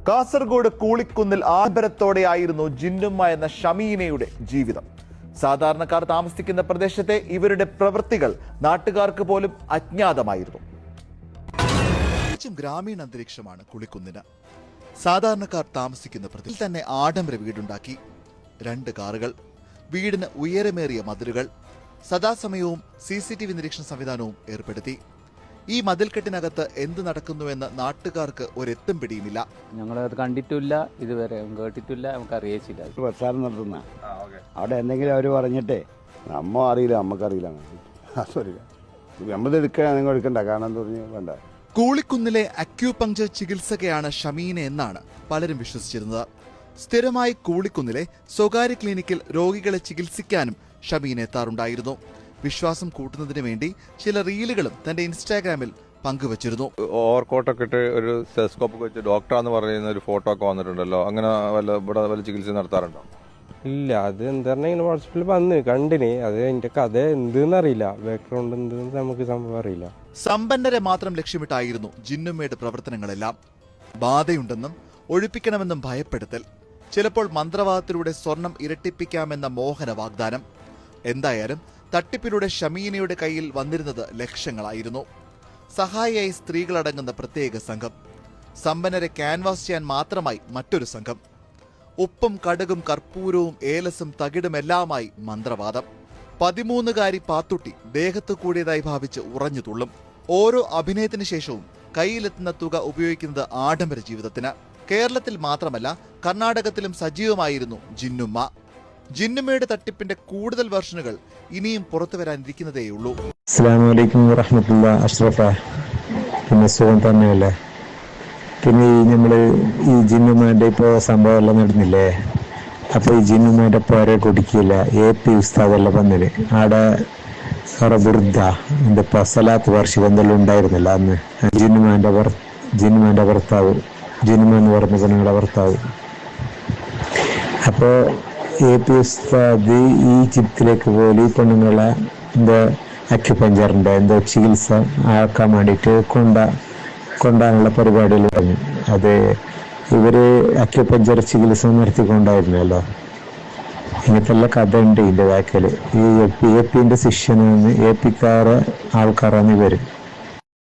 കാസർഗോഡ് കൂളിക്കുന്നിൽ ആഡംബരത്തോടെയായിരുന്നു ജിന്നുമ്മ എന്ന ഷമീനയുടെ ജീവിതം. സാധാരണക്കാർ താമസിക്കുന്ന പ്രദേശത്തെ ഇവരുടെ പ്രവൃത്തികൾ നാട്ടുകാർക്ക് പോലും അജ്ഞാതമായിരുന്നു. ഗ്രാമീണ അന്തരീക്ഷമാണ് കുളിക്കുന്നിന്. സാധാരണക്കാർ താമസിക്കുന്ന പ്രദേശത്തിൽ തന്നെ ആഡംബര വീടുണ്ടാക്കി. 2 കാറുകൾ, വീടിന് ഉയരമേറിയ മതിലുകൾ, സദാസമയവും CCTV നിരീക്ഷണ സംവിധാനവും ഏർപ്പെടുത്തി. ഈ മതിൽക്കെട്ടിനകത്ത് എന്ത് നടക്കുന്നുവെന്ന് നാട്ടുകാർക്ക് ഒരെത്തും പിടിയുമില്ല. ഞങ്ങളത് കണ്ടിട്ടില്ല, ഇതുവരെ കേട്ടിട്ടില്ല, നമുക്ക് അറിയിച്ചില്ല. പ്രസാരം നടത്തുന്ന അവിടെ എന്തെങ്കിലും അവർ പറഞ്ഞിട്ടേ നമ്മ അറിയില്ല, നമുക്കറിയില്ല. നമ്മൾ എടുക്കാൻ നിങ്ങൾ എടുക്കണ്ട, കാരണം തോന്നി വേണ്ട. കൂളിക്കുന്നിലെ അക്യൂപങ്ചർ ചികിത്സകയാണ് ഷമീന എന്നാണ് പലരും വിശ്വസിച്ചിരുന്നത്. സ്ഥിരമായി കൂളിക്കുന്നിലെ സ്വകാര്യ ക്ലിനിക്കിൽ രോഗികളെ ചികിത്സിക്കാനും ഷമീന എത്താറുണ്ടായിരുന്നു. വിശ്വാസം കൂട്ടുന്നതിന് വേണ്ടി ചില റീലുകളും തന്റെ ഇൻസ്റ്റാഗ്രാമിൽ പങ്കുവച്ചിരുന്നു. ഓവർകോട്ടൊക്കെ ഇട്ട് ഒരു സ്റ്റെസ്കോപ്പ് വെച്ച് ഡോക്ടറാന്ന് പറയുന്ന ഒരു ഫോട്ടോ ഒക്കെ വന്നിട്ടുണ്ടല്ലോ. അങ്ങനെ വല്ല ചികിത്സ നടത്താറുണ്ടോ? ഇല്ല, അത് എന്താ ഇങ്ങനെ വാട്സപ്പിൽ വന്ന് കണ്ടിന്. അത് എന്റെ കഥ എന്തെന്ന് അറിയില്ല, ബാക്ക്ഗ്രൗണ്ട് എന്തെന്ന് നമുക്ക് സംഭവം അറിയില്ല. സമ്പന്നരെ മാത്രം ലക്ഷ്യമിട്ടായിരുന്നു ജിന്നുമ്മയുടെ പ്രവർത്തനങ്ങളെല്ലാം. ബാധയുണ്ടെന്നും ഒഴിപ്പിക്കണമെന്നും ഭയപ്പെടുത്തൽ, ചിലപ്പോൾ മന്ത്രവാദത്തിലൂടെ സ്വർണം ഇരട്ടിപ്പിക്കാമെന്ന മോഹന വാഗ്ദാനം. എന്തായാലും തട്ടിപ്പിലൂടെ ഷമീനയുടെ കയ്യിൽ വന്നിരുന്നത് ലക്ഷങ്ങളായിരുന്നു. സഹായിയായി സ്ത്രീകളടങ്ങുന്ന പ്രത്യേക സംഘം, സമ്പന്നരെ ക്യാൻവാസ് ചെയ്യാൻ മാത്രമായി മറ്റൊരു സംഘം, ഉപ്പും കടുകും കർപ്പൂരവും ഏലസും തകിടുമെല്ലാമായി മന്ത്രവാദം. 13കാരി പാത്തുട്ടി ദേഹത്തു കൂടിയതായി ഭാവിച്ച് ഉറഞ്ഞു തുള്ളും. ഓരോ അഭിനയത്തിന് ശേഷവും കയ്യിലെത്തുന്ന തുക ഉപയോഗിക്കുന്നത് ആഡംബര ജീവിതത്തിന്. കേരളത്തിൽ മാത്രമല്ല, കർണാടകത്തിലും സജീവമായിരുന്നു ജിന്നുമ്മ. ജിന്നുമ്മയുടെ തട്ടിപ്പിന്റെ കൂടുതൽ വെർഷനുകൾ ഇനിയും പുറത്തു വരാനിരിക്കുന്നതേയുള്ളൂ. അസ്സലാമു അലൈക്കും വറഹ്മത്തുള്ളാഹി. അഷ്റഫ, പിന്നെ സുഖം തന്നെയല്ലേ? പിന്നെ ഈ ജിന്നുമ്മന്റെ ഇപ്പോ സംഭവം എല്ലാം നടന്നില്ലേ? അപ്പൊ ഈ ജിന്നുമ്മന്റെ പോരെ കുടിക്കില്ല. AP ഉസ്താദെല്ലാം വന്നിന് ആടെ വൃദ്ധ എന്തിപ്പോ സലാത്ത് വാർഷികം എന്തെല്ലാം ഉണ്ടായിരുന്നില്ല അന്ന്. ജിന്നുമ്മന്റെ ഭർത്താവ്, ജിന്നുമ്മ എന്ന് പറഞ്ഞ പെണ്ണുങ്ങളുടെ ഭർത്താവ്. അപ്പോ AP ഉസ്താദ് ഈജിപ്തിലേക്ക് പോലും ഈ പെണ്ണുങ്ങളെ എന്തോ അക്യുപഞ്ചറിന്റെ എന്തോ ചികിത്സ ആക്കാൻ വേണ്ടിയിട്ട് കൊണ്ടാനുള്ള പരിപാടികൾ പറഞ്ഞു. അത് ഇവര് അക്യുപഞ്ചർ ചികിത്സ നടത്തിക്കൊണ്ടായിരുന്നല്ലോ. ഇങ്ങനത്തെ കഥ ഉണ്ട് ഇതിന്റെ ബാക്കില്. ഈ AP ന്റെ ശിഷ്യനാണ്, AP ആൾക്കാരാണ് ഇവര്.